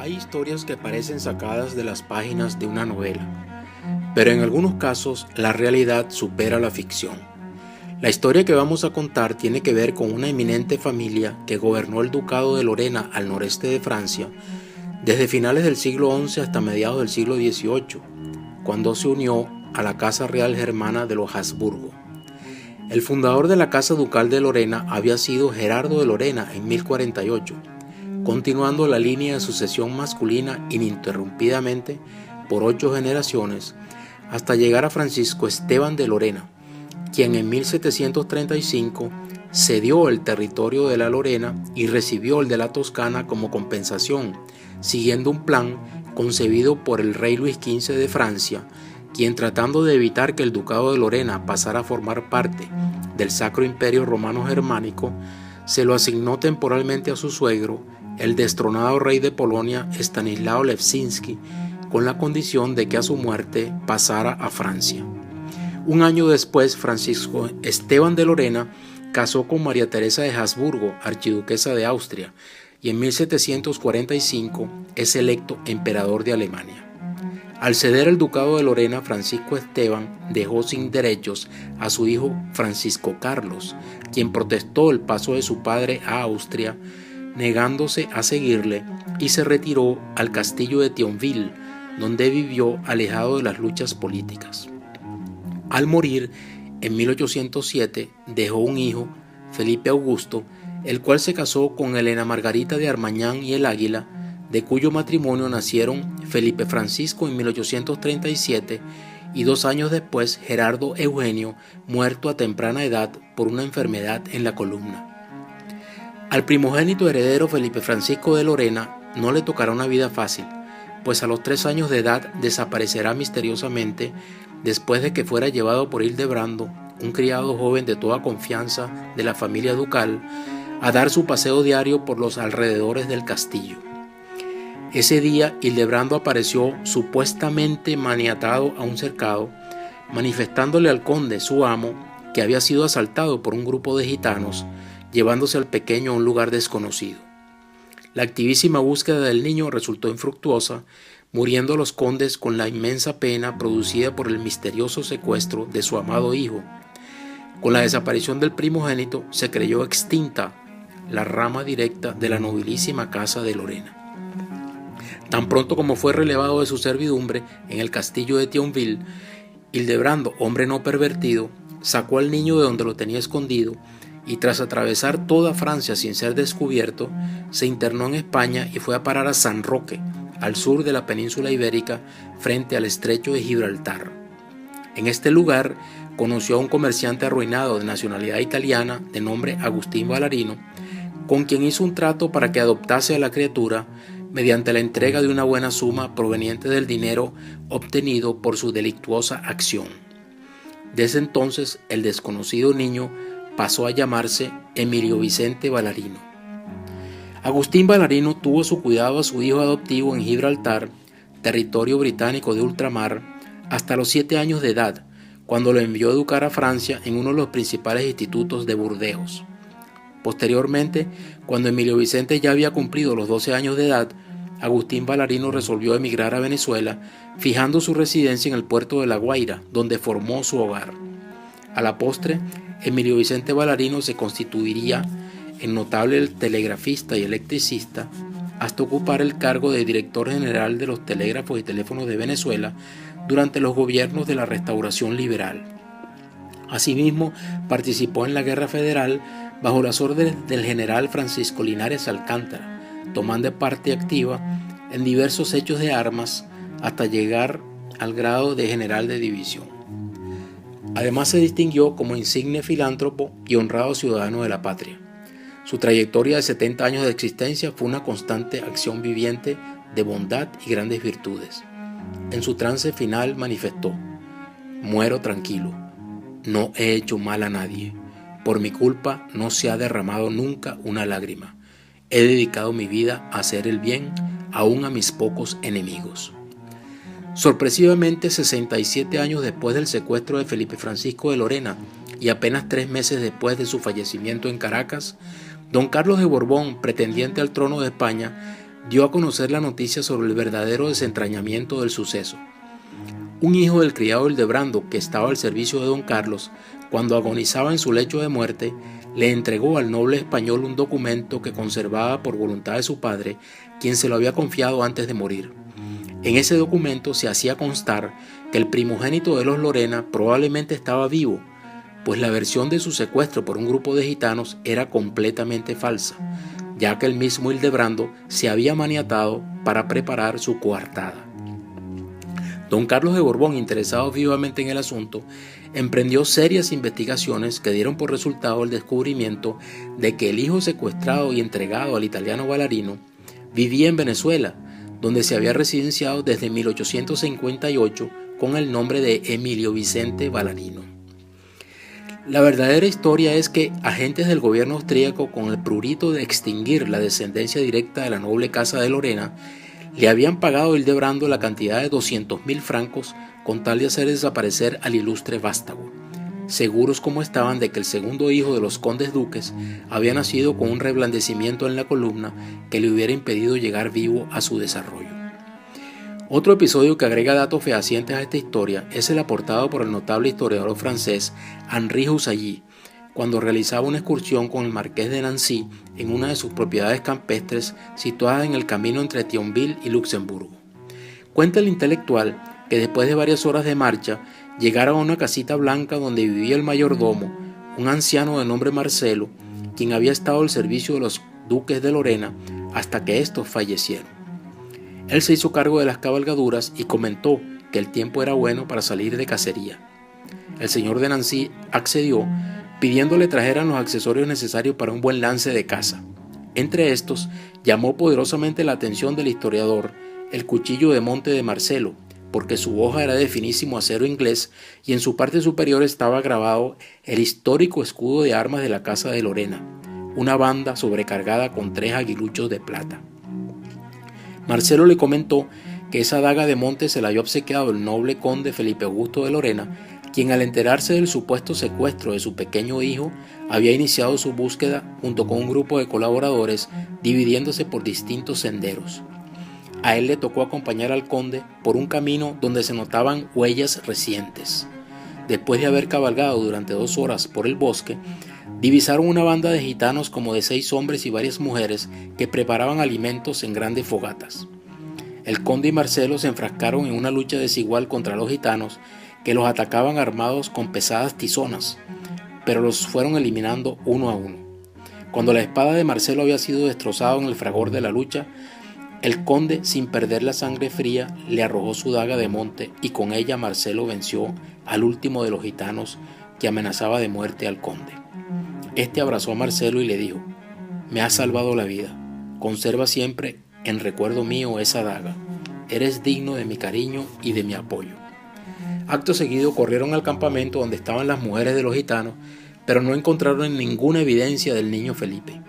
Hay historias que parecen sacadas de las páginas de una novela, pero en algunos casos la realidad supera la ficción. La historia que vamos a contar tiene que ver con una eminente familia que gobernó el Ducado de Lorena al noreste de Francia desde finales del siglo XI hasta mediados del siglo XVIII, cuando se unió a la Casa Real Germana de los Habsburgo. El fundador de la Casa Ducal de Lorena había sido Gerardo de Lorena en 1048, continuando la línea de sucesión masculina ininterrumpidamente por 8 generaciones hasta llegar a Francisco Esteban de Lorena, quien en 1735 cedió el territorio de la Lorena y recibió el de la Toscana como compensación, siguiendo un plan concebido por el rey Luis XV de Francia, quien, tratando de evitar que el Ducado de Lorena pasara a formar parte del Sacro Imperio Romano Germánico, se lo asignó temporalmente a su suegro, el destronado rey de Polonia Estanislao Leszczynski, con la condición de que a su muerte pasara a Francia. Un año después, Francisco Esteban de Lorena casó con María Teresa de Habsburgo, archiduquesa de Austria, y en 1745 es electo emperador de Alemania. Al ceder el Ducado de Lorena, Francisco Esteban dejó sin derechos a su hijo Francisco Carlos, quien protestó el paso de su padre a Austria, negándose a seguirle, y se retiró al castillo de Thionville, donde vivió alejado de las luchas políticas. Al morir, en 1807, dejó un hijo, Felipe Augusto, el cual se casó con Elena Margarita de Armañán y el Águila, de cuyo matrimonio nacieron Felipe Francisco en 1837 y 2 años después Gerardo Eugenio, muerto a temprana edad por una enfermedad en la columna. Al primogénito heredero Felipe Francisco de Lorena no le tocará una vida fácil, pues a los 3 años de edad desaparecerá misteriosamente después de que fuera llevado por Hildebrando, un criado joven de toda confianza de la familia ducal, a dar su paseo diario por los alrededores del castillo. Ese día Hildebrando apareció supuestamente maniatado a un cercado, manifestándole al conde, su amo, que había sido asaltado por un grupo de gitanos, llevándose al pequeño a un lugar desconocido. La activísima búsqueda del niño resultó infructuosa, muriendo los condes con la inmensa pena producida por el misterioso secuestro de su amado hijo. Con la desaparición del primogénito se creyó extinta la rama directa de la nobilísima casa de Lorena. Tan pronto como fue relevado de su servidumbre en el castillo de Thionville, Hildebrando, hombre no pervertido, sacó al niño de donde lo tenía escondido y, tras atravesar toda Francia sin ser descubierto, se internó en España y fue a parar a San Roque, al sur de la península ibérica, frente al estrecho de Gibraltar. En este lugar conoció a un comerciante arruinado de nacionalidad italiana de nombre Agustín Valarino, con quien hizo un trato para que adoptase a la criatura mediante la entrega de una buena suma proveniente del dinero obtenido por su delictuosa acción. Desde entonces, el desconocido niño pasó a llamarse Emilio Vicente Valarino. Agustín Valarino tuvo su cuidado a su hijo adoptivo en Gibraltar, territorio británico de ultramar, hasta los 7 años de edad, cuando lo envió a educar a Francia en uno de los principales institutos de Burdeos. Posteriormente, cuando Emilio Vicente ya había cumplido los 12 años de edad, Agustín Valarino resolvió emigrar a Venezuela, fijando su residencia en el puerto de La Guaira, donde formó su hogar. A la postre, Emilio Vicente Valarino se constituiría en notable telegrafista y electricista hasta ocupar el cargo de director general de los telégrafos y teléfonos de Venezuela durante los gobiernos de la Restauración Liberal. Asimismo, participó en la Guerra Federal bajo las órdenes del general Francisco Linares Alcántara, tomando parte activa en diversos hechos de armas hasta llegar al grado de general de división. Además, se distinguió como insigne filántropo y honrado ciudadano de la patria. Su trayectoria de 70 años de existencia fue una constante acción viviente de bondad y grandes virtudes. En su trance final manifestó: «Muero tranquilo, no he hecho mal a nadie. Por mi culpa no se ha derramado nunca una lágrima. He dedicado mi vida a hacer el bien, aún a mis pocos enemigos». Sorpresivamente, 67 años después del secuestro de Felipe Francisco de Lorena y apenas 3 meses después de su fallecimiento en Caracas, don Carlos de Borbón, pretendiente al trono de España, dio a conocer la noticia sobre el verdadero desentrañamiento del suceso. Un hijo del criado Hildebrando, que estaba al servicio de don Carlos, cuando agonizaba en su lecho de muerte, le entregó al noble español un documento que conservaba por voluntad de su padre, quien se lo había confiado antes de morir. En ese documento se hacía constar que el primogénito de los Lorena probablemente estaba vivo, pues la versión de su secuestro por un grupo de gitanos era completamente falsa, ya que el mismo Hildebrando se había maniatado para preparar su coartada. Don Carlos de Borbón, interesado vivamente en el asunto, emprendió serias investigaciones que dieron por resultado el descubrimiento de que el hijo secuestrado y entregado al italiano Ballarino vivía en Venezuela, donde se había residenciado desde 1858 con el nombre de Emilio Vicente Ballarino. La verdadera historia es que agentes del gobierno austríaco, con el prurito de extinguir la descendencia directa de la noble casa de Lorena, le habían pagado a Hildebrando la cantidad de 200.000 francos con tal de hacer desaparecer al ilustre vástago, seguros como estaban de que el segundo hijo de los condes duques había nacido con un reblandecimiento en la columna que le hubiera impedido llegar vivo a su desarrollo. Otro episodio que agrega datos fehacientes a esta historia es el aportado por el notable historiador francés Henri Hussailly, cuando realizaba una excursión con el marqués de Nancy en una de sus propiedades campestres situadas en el camino entre Thionville y Luxemburgo. Cuenta el intelectual que después de varias horas de marcha llegaron a una casita blanca donde vivía el mayordomo, un anciano de nombre Marcelo, quien había estado al servicio de los duques de Lorena hasta que estos fallecieron. Él se hizo cargo de las cabalgaduras y comentó que el tiempo era bueno para salir de cacería. El señor de Nancy accedió, pidiéndole trajeran los accesorios necesarios para un buen lance de caza. Entre estos, llamó poderosamente la atención del historiador el cuchillo de monte de Marcelo, porque su hoja era de finísimo acero inglés y en su parte superior estaba grabado el histórico escudo de armas de la casa de Lorena, una banda sobrecargada con 3 aguiluchos de plata. Marcelo le comentó que esa daga de monte se la había obsequiado el noble conde Felipe Augusto de Lorena, quien al enterarse del supuesto secuestro de su pequeño hijo había iniciado su búsqueda junto con un grupo de colaboradores dividiéndose por distintos senderos. A él le tocó acompañar al conde por un camino donde se notaban huellas recientes. Después de haber cabalgado durante 2 horas por el bosque, divisaron una banda de gitanos como de 6 hombres y varias mujeres que preparaban alimentos en grandes fogatas. El conde y Marcelo se enfrascaron en una lucha desigual contra los gitanos que los atacaban armados con pesadas tizonas, pero los fueron eliminando uno a uno. Cuando la espada de Marcelo había sido destrozada en el fragor de la lucha, el conde, sin perder la sangre fría, le arrojó su daga de monte y con ella Marcelo venció al último de los gitanos que amenazaba de muerte al conde. Este abrazó a Marcelo y le dijo: «Me has salvado la vida. Conserva siempre en recuerdo mío esa daga. Eres digno de mi cariño y de mi apoyo». Acto seguido corrieron al campamento donde estaban las mujeres de los gitanos, pero no encontraron ninguna evidencia del niño Felipe.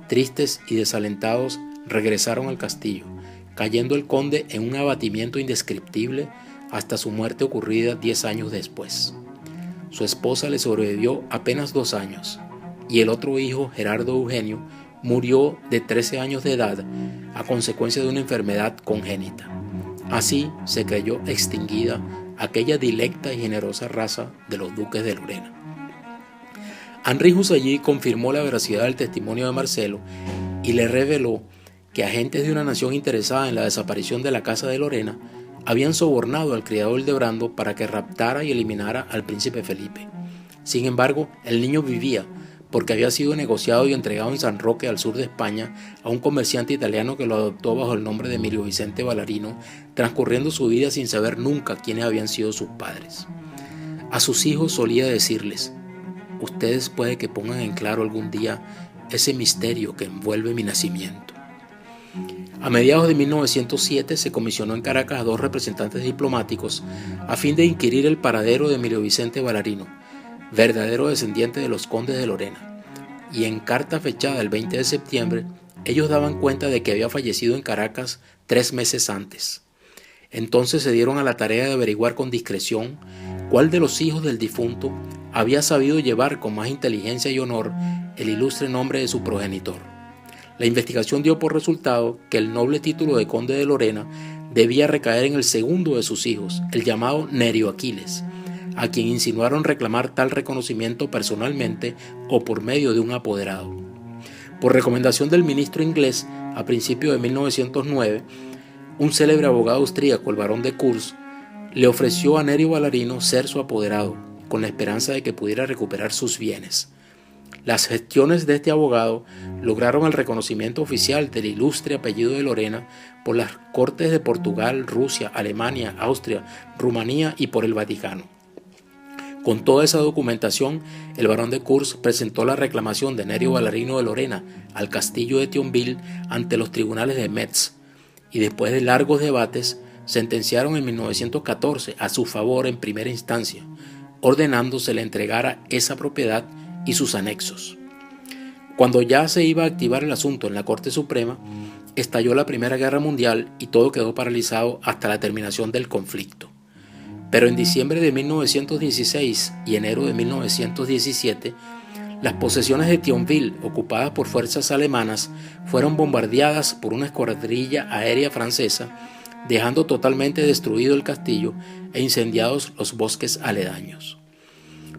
Tristes y desalentados, regresaron al castillo, cayendo el conde en un abatimiento indescriptible hasta su muerte ocurrida 10 años después. Su esposa le sobrevivió apenas 2 años, y el otro hijo, Gerardo Eugenio, murió de 13 años de edad a consecuencia de una enfermedad congénita. Así se creyó extinguida aquella dilecta y generosa raza de los duques de Lorena. Henri Hussailly confirmó la veracidad del testimonio de Marcelo y le reveló que agentes de una nación interesada en la desaparición de la casa de Lorena habían sobornado al criado Hildebrando para que raptara y eliminara al príncipe Felipe. Sin embargo, el niño vivía porque había sido negociado y entregado en San Roque, al sur de España, a un comerciante italiano que lo adoptó bajo el nombre de Emilio Vicente Ballarino, transcurriendo su vida sin saber nunca quiénes habían sido sus padres. A sus hijos solía decirles: «Ustedes puede que pongan en claro algún día ese misterio que envuelve mi nacimiento». A mediados de 1907 se comisionó en Caracas a 2 representantes diplomáticos a fin de inquirir el paradero de Emilio Vicente Ballarino, verdadero descendiente de los condes de Lorena, y en carta fechada el 20 de septiembre, ellos daban cuenta de que había fallecido en Caracas 3 meses antes. Entonces se dieron a la tarea de averiguar con discreción cuál de los hijos del difunto había sabido llevar con más inteligencia y honor el ilustre nombre de su progenitor. La investigación dio por resultado que el noble título de conde de Lorena debía recaer en el segundo de sus hijos, el llamado Nerio Aquiles, a quien insinuaron reclamar tal reconocimiento personalmente o por medio de un apoderado. Por recomendación del ministro inglés, a principios de 1909, un célebre abogado austríaco, el barón de Kurz, le ofreció a Nerio Ballarino ser su apoderado, con la esperanza de que pudiera recuperar sus bienes. Las gestiones de este abogado lograron el reconocimiento oficial del ilustre apellido de Lorena por las Cortes de Portugal, Rusia, Alemania, Austria, Rumanía y por el Vaticano. Con toda esa documentación, el barón de Kurz presentó la reclamación de Nerio Ballarino de Lorena al castillo de Thionville ante los tribunales de Metz, y después de largos debates, sentenciaron en 1914 a su favor en primera instancia, ordenando se le entregara esa propiedad y sus anexos. Cuando ya se iba a activar el asunto en la Corte Suprema, estalló la Primera Guerra Mundial y todo quedó paralizado hasta la terminación del conflicto. Pero en diciembre de 1916 y enero de 1917, las posesiones de Thionville, ocupadas por fuerzas alemanas, fueron bombardeadas por una escuadrilla aérea francesa, dejando totalmente destruido el castillo e incendiados los bosques aledaños.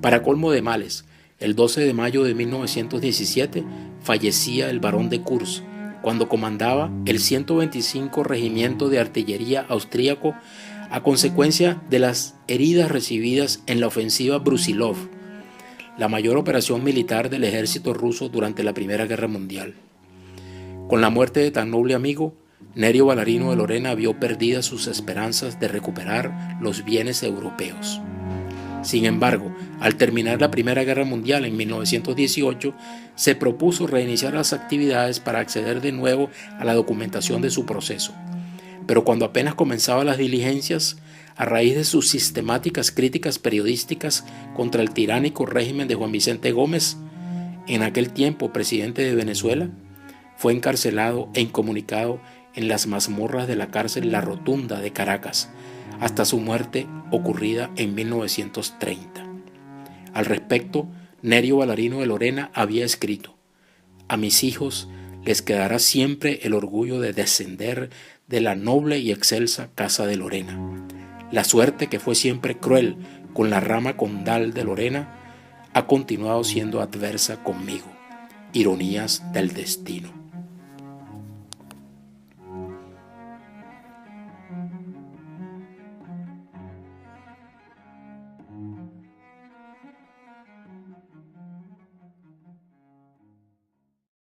Para colmo de males, el 12 de mayo de 1917 fallecía el barón de Kurz cuando comandaba el 125 Regimiento de Artillería austríaco a consecuencia de las heridas recibidas en la ofensiva Brusilov, la mayor operación militar del ejército ruso durante la Primera Guerra Mundial. Con la muerte de tan noble amigo, Nerio Ballarino de Lorena vio perdidas sus esperanzas de recuperar los bienes europeos. Sin embargo, al terminar la Primera Guerra Mundial en 1918, se propuso reiniciar las actividades para acceder de nuevo a la documentación de su proceso. Pero cuando apenas comenzaban las diligencias, a raíz de sus sistemáticas críticas periodísticas contra el tiránico régimen de Juan Vicente Gómez, en aquel tiempo presidente de Venezuela, fue encarcelado e incomunicado en las mazmorras de la cárcel La Rotunda de Caracas, hasta su muerte ocurrida en 1930. Al respecto, Nerio Ballarino de Lorena había escrito: «A mis hijos les quedará siempre el orgullo de descender de la noble y excelsa casa de Lorena. La suerte, que fue siempre cruel con la rama condal de Lorena, ha continuado siendo adversa conmigo. Ironías del destino».